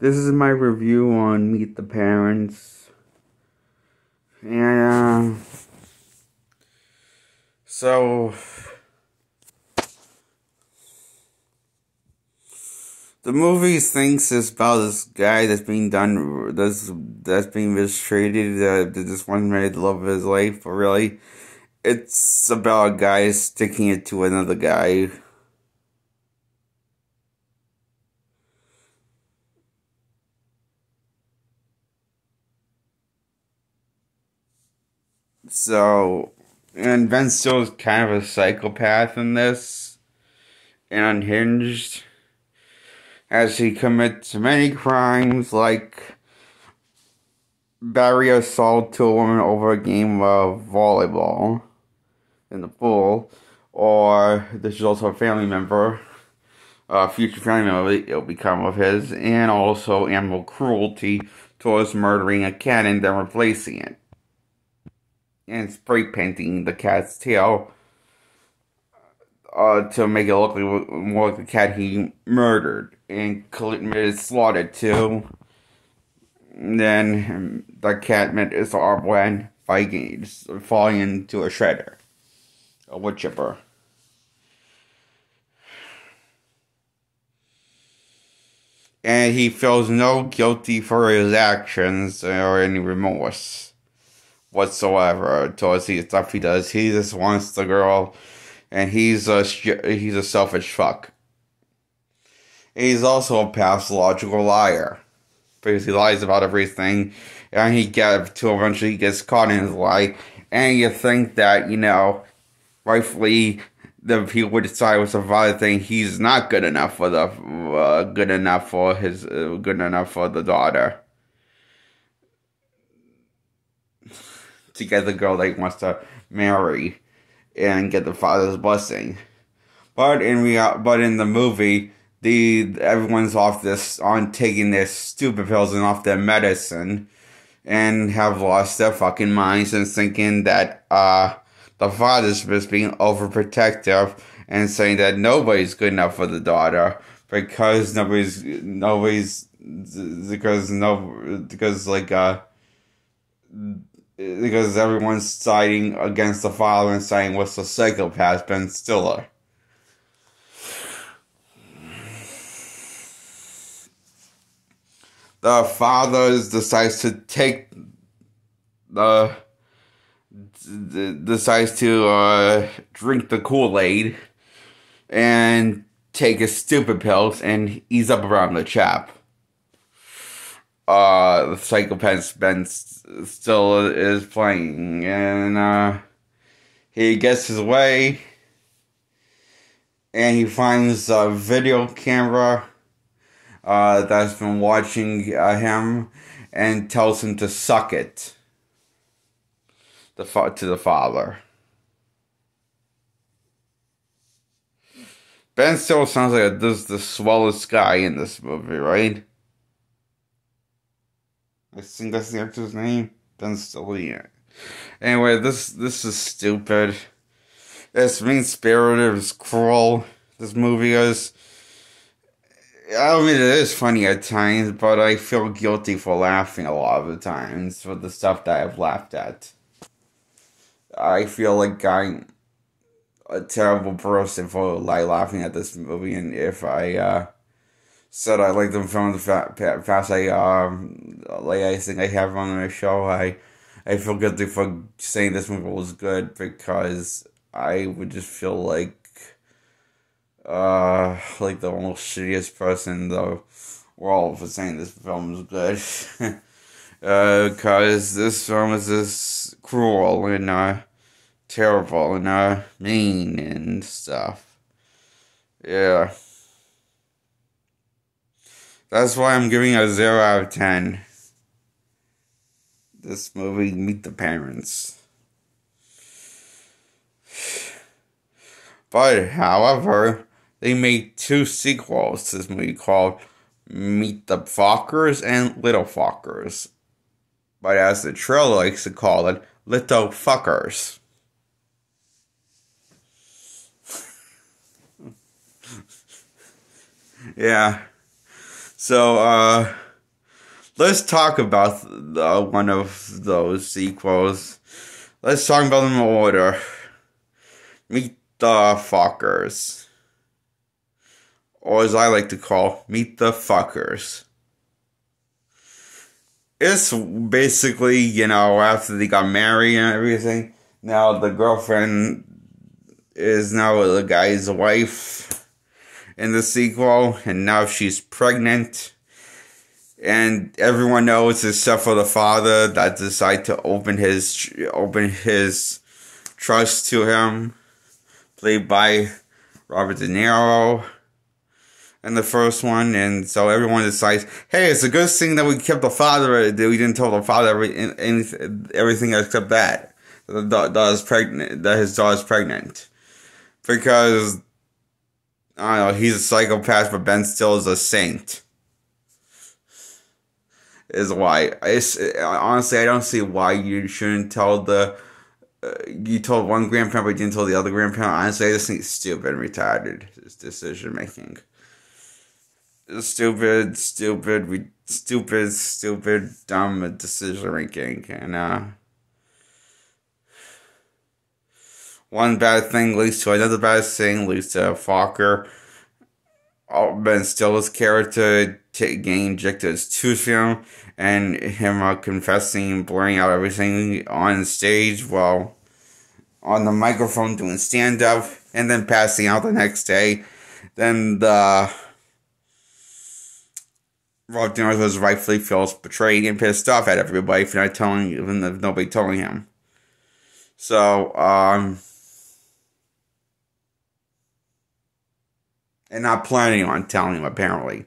This is my review on Meet the Parents. And, so, the movie thinks it's about this guy that's being mistreated, that just one made the love of his life, but really, it's about a guy sticking it to another guy. So, and Ben Stille's kind of a psychopath in this, and unhinged, as he commits many crimes like battery assault to a woman over a game of volleyball in the pool, or this is also a family member, a future family member it'll become of his, and also animal cruelty towards murdering a cat and then replacing it, and spray painting the cat's tail to make it look like, more like the cat he murdered and committed slaughter to. And then the cat met his arm when Vikings falling into a shredder, a wood chipper. And he feels no guilty for his actions or any remorse whatsoever towards the stuff he does. He just wants the girl, and he's a selfish fuck. He's also a pathological liar, because he lies about everything, and eventually gets caught in his lie. And you think that, rightfully, the people would decide with the father thing, he's not good enough for the good enough for the daughter to get the girl that he wants to marry and get the father's blessing. But in the movie, everyone's on taking their stupid pills and off their medicine, and have lost their fucking minds and thinking that the father's just being overprotective and saying that nobody's good enough for the daughter because because everyone's siding against the father and saying what's the psychopath Ben Stiller. The father decides to drink the Kool-Aid and take his stupid pills and ease up around the chap. The psychopath Ben still is playing, and he gets his way, and he finds a video camera that's been watching him, and tells him to suck it to the father. Ben Stiller sounds like the swellest guy in this movie, right? I think that's the actor's name. Ben Stiller. Yeah. Anyway, this is stupid. It's mean-spirited. It's cruel. This movie is. I mean, it is funny at times, but I feel guilty for laughing a lot of the times for the stuff that I've laughed at. I feel like I'm a terrible person for laughing at this movie, and if I said I like the film fast, I think I have on my show, I feel guilty for saying this movie was good, because I would just feel like the most shittiest person in the world for saying this film is good. Because this film is just cruel and terrible and mean and stuff. Yeah. That's why I'm giving a 0 out of 10. This movie, Meet the Parents. But, however, they made 2 sequels to this movie called Meet the Fockers and Little Fockers. But as the trailer likes to call it, Little Fuckers. Yeah. So, let's talk about one of those sequels. Let's talk about them in order. Meet the Fockers. Or as I like to call, Meet the Fuckers. It's basically, after they got married and everything, now the girlfriend is now the guy's wife in the sequel, and now she's pregnant. And everyone knows except for the father that decided to open his trust to him, played by Robert De Niro in the first one. And so everyone decides, hey, it's a good thing that we kept the father, that we didn't tell the father everything except that his daughter's pregnant. Because, I don't know, he's a psychopath, but Ben Still is a saint. Is why. Honestly, I don't see why you shouldn't tell you told one grandparent, but you didn't tell the other grandparent. Honestly, I just think it's stupid and retarded, this decision making. Stupid, dumb decision making. And, one bad thing leads to another bad thing, leads to Focker. Ben Stiller's character getting injected his tooth film, and him confessing, blurring out everything on stage while on the microphone doing stand-up, and then passing out the next day. Then Rob De Niro rightfully feels betrayed and pissed off at everybody for not telling, even if nobody telling him. So, and not planning on telling him, apparently.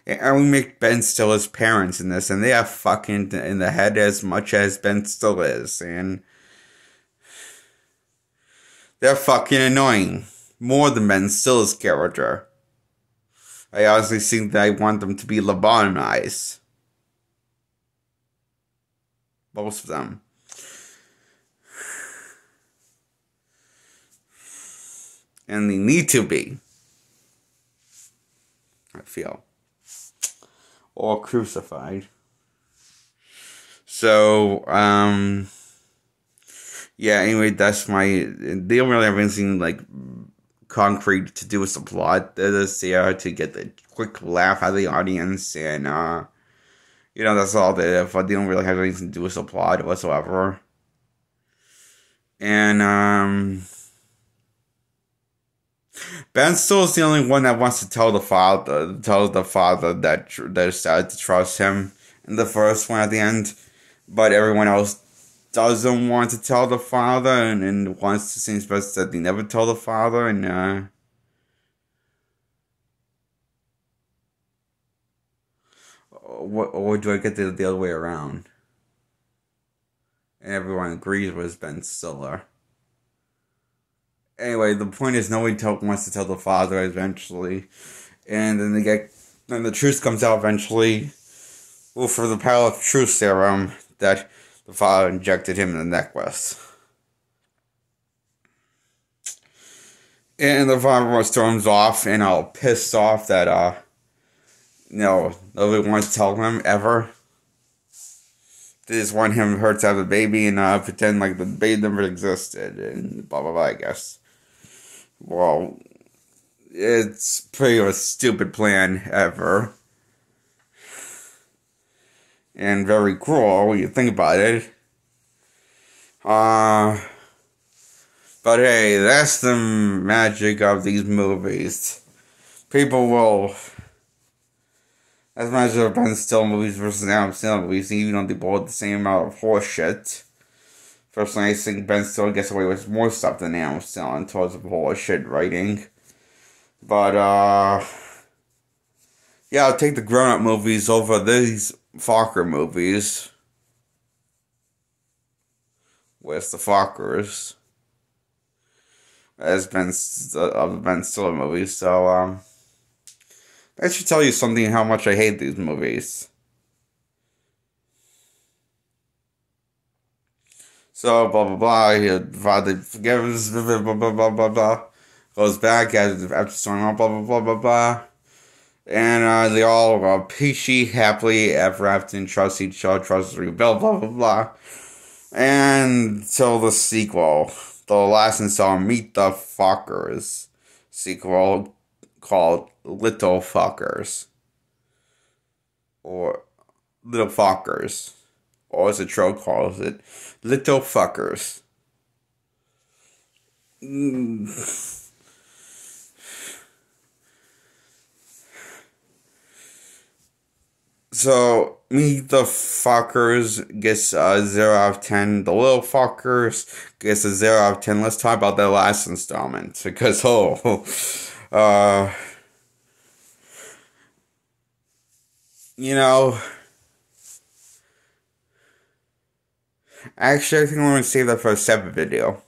And we make Ben Stiller's parents in this, and they are fucking in the head as much as Ben Stiller is, and they're fucking annoying. More than Ben Stiller's character. I honestly think that I want them to be lobotomized. Most of them. And they need to be. I feel. Or crucified. So, yeah, anyway, that's they don't really have anything, concrete to do with the plot. They're just there to get the quick laugh out of the audience, and, that's all they have. They don't really have anything to do with the plot whatsoever. And, Ben Still's the only one that wants to tell the father that decided to trust him in the first one at the end. But everyone else doesn't want to tell the father, and wants to seem best that they never tell the father, and, or do I get the other way around? And everyone agrees with Ben Stiller. Anyway, the point is nobody wants to tell the father eventually. And then then the truth comes out eventually. Well, for the power of truth serum, that the father injected him in the necklace. And the father storms off, and all pissed off that, nobody wants to tell him ever. They just want him to have a baby and pretend like the baby never existed, and blah blah blah, I guess. Well, it's pretty a stupid plan ever. And very cruel when you think about it. But hey, that's the magic of these movies. People will... That's the magic of Ben Stiller movies versus Adam Sandler movies, even though they both have the same amount of horseshit. Personally, I think Ben Stiller gets away with more stuff than Adam Sandler in terms of horseshit writing. But, yeah, I'll take the grown-up movies over these Focker movies. With the Fockers. As Ben Stiller movies, so, that should tell you something how much I hate these movies. So, blah, blah, blah. He finally forgives, blah, blah, blah, blah, blah, blah. Goes back after starting off, blah, blah, blah, blah, blah. And they all peachy, happily ever after, and trust each other, trust rebuild, blah, blah, blah. And so the sequel, the last installment, Meet the Fockers sequel called Little Fockers. Or Little Fockers. Or as the troll calls it, Little Fuckers. So, Meet the Fockers gets a 0 out of 10. The Little Fockers gets a 0 out of 10. Let's talk about that last installment. Because, you know, actually, I think I'm going to save that for a separate video.